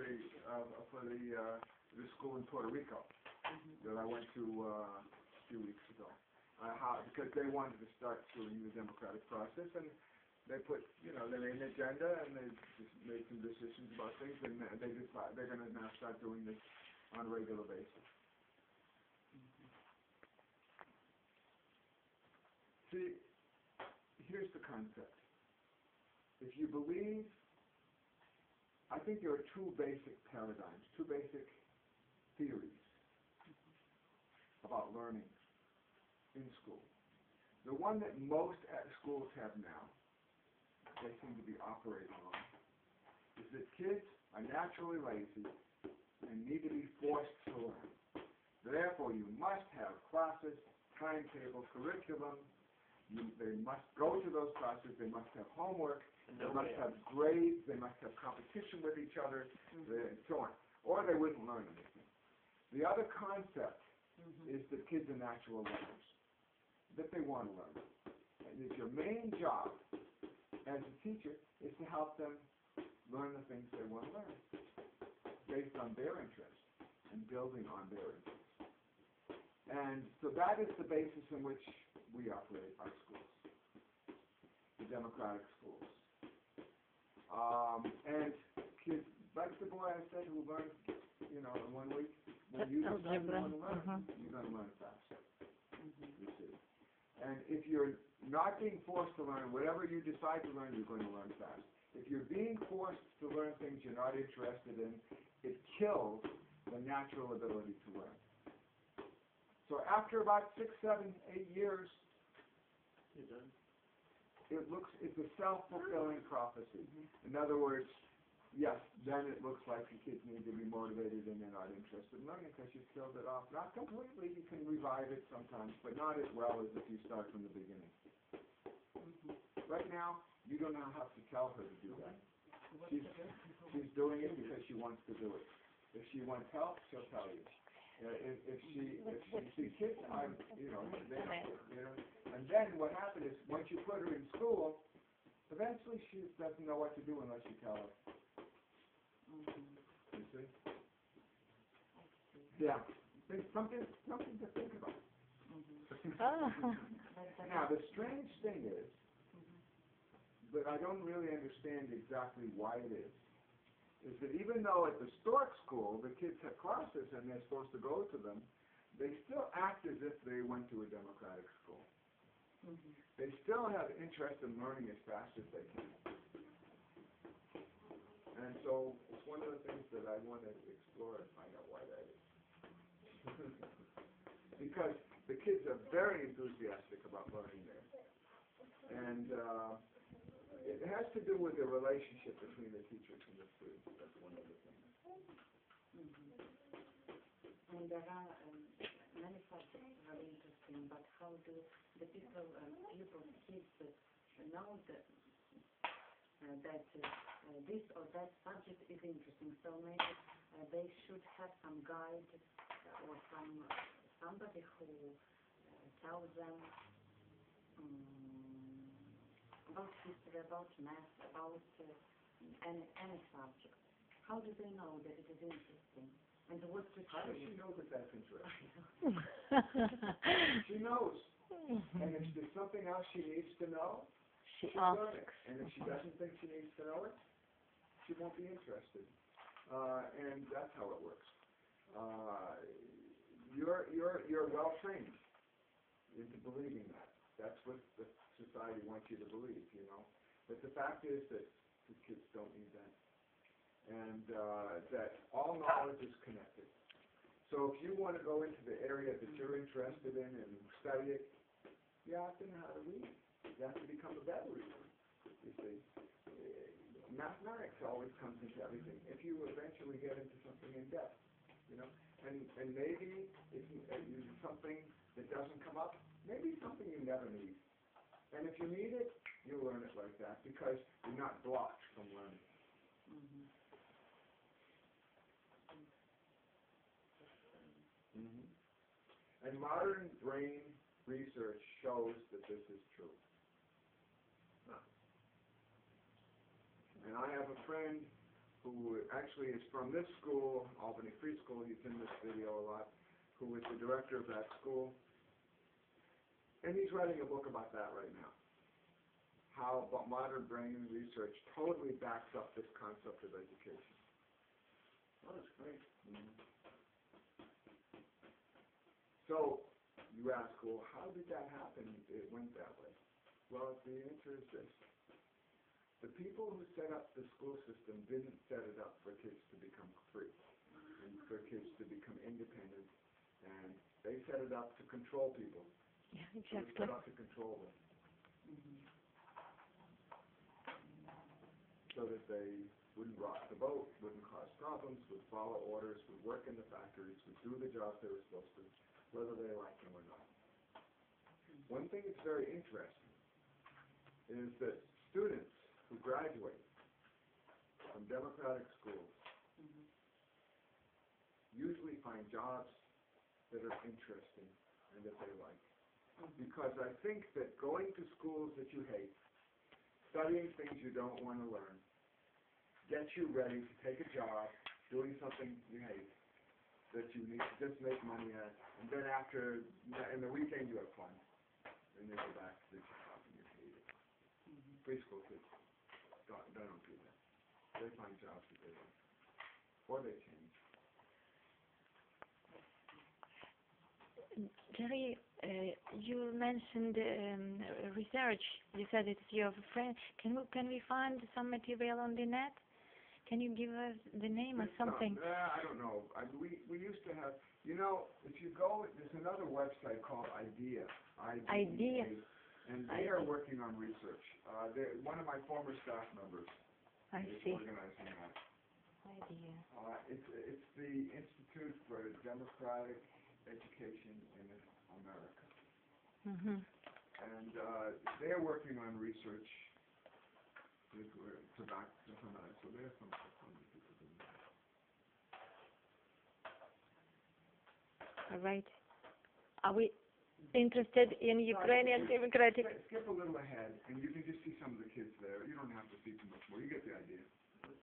the school in Puerto Rico that I went to a few weeks ago. Because they wanted to start doing the democratic process, and they put, they made an agenda, and they just made some decisions about things, and they decide they're going to now start doing this on a regular basis. See, here's the concept. If you believe, I think there are two basic paradigms, two basic theories about learning in school. The one that most schools have now, they seem to be operating on, is that kids are naturally lazy and need to be forced to learn. Therefore, you must have classes, timetable, curriculum. They must go to those classes. They must have homework. They must have grades. They must have competition with each other, and so on. Or they wouldn't learn anything. The other concept is that kids are natural learners, that they want to learn. And that your main job as a teacher is to help them learn the things they want to learn based on their interests and building on their interests. And so that is the basis in which we operate our schools, the democratic schools. And kids, like the boy I said who learned, in 1 week, when you decide you want to learn, you're going to learn fast. You see. And if you're not being forced to learn, whatever you decide to learn, you're going to learn fast. If you're being forced to learn things you're not interested in, it kills the natural ability to learn. So after about 6, 7, 8 years, it's a self-fulfilling prophecy. In other words, yes, then it looks like the kids need to be motivated and they're not interested in learning because you've killed it off. Not completely, you can revive it sometimes, but not as well as if you start from the beginning. Right now, you don't have to tell her to do that. She's doing it because she wants to do it. If she wants help, she'll tell you. If she kids, and then what happens is once you put her in school, eventually she doesn't know what to do unless you tell her. You see? Yeah. Something to think about. Now the strange thing is, but I don't really understand exactly why it is that even though at the Stork school the kids have classes and they're supposed to go to them, they still act as if they went to a democratic school. They still have interest in learning as fast as they can. And so it's one of the things that I want to explore and find out why that is. Because the kids are very enthusiastic about learning there. And it has to do with the relationship between the teachers and the students. That's one of the things. And there are many subjects very interesting, but how do the people, kids know that this or that subject is interesting? So maybe they should have some guide or somebody who tells them about history, about math, about any subject. How do they know that it is interesting? And what to How does she know that that's interesting? She knows. And if there's something else she needs to know, she'll learn it. And if she doesn't think she needs to know it, she won't be interested. And that's how it works. You're well trained into believing that. That's what the society wants you to believe, But the fact is that the kids don't need that. And that all knowledge is connected. So if you want to go into the area that you're interested in and study it, you have to know how to read. You have to become a better reader, you see. Mathematics always comes into everything. If you eventually get into something in depth, and maybe if something that doesn't come up, maybe something you never need. And if you need it, you learn it like that because you're not blocked from learning. And modern brain research shows that this is true. And I have a friend who who actually is from this school, Albany Free School. He's in this video a lot, who is the director of that school. And he's writing a book about that right now. How modern brain research totally backs up this concept of education. Oh, that's great. So, you ask, well, how did that happen? It went that way. Well, the answer is this. The people who set up the school system didn't set it up for kids to become free and for kids to become independent, and they set it up to control people. Yeah, They exactly. set up to control them. So that they wouldn't rock the boat, wouldn't cause problems, would follow orders, would work in the factories, would do the jobs they were supposed to, whether they liked them or not. One thing that's very interesting is that students who graduate from democratic schools usually find jobs that are interesting and that they like. Because I think that going to schools that you hate, studying things you don't want to learn, gets you ready to take a job doing something you hate that you need to just make money at, and then after, in the weekend you have fun, and then you go back to the job and you hate it. Preschool kids don't do that. They find jobs that they like, or they change. Jerry, you mentioned research. You said it's your friend. Can we find some material on the net? Can you give us the name or something? I don't know. We used to have, if you go, there's another website called IDEA. IDEA. And they are working on research. One of my former staff members is organizing that. IDEA. It's the Institute for Democratic Education in America. And they are working on research to back some of that. So there's some people doing that. All right. Are we interested in Ukrainian Democratic? Skip a little ahead, and you can just see some of the kids there. You don't have to see too much more. You get the idea.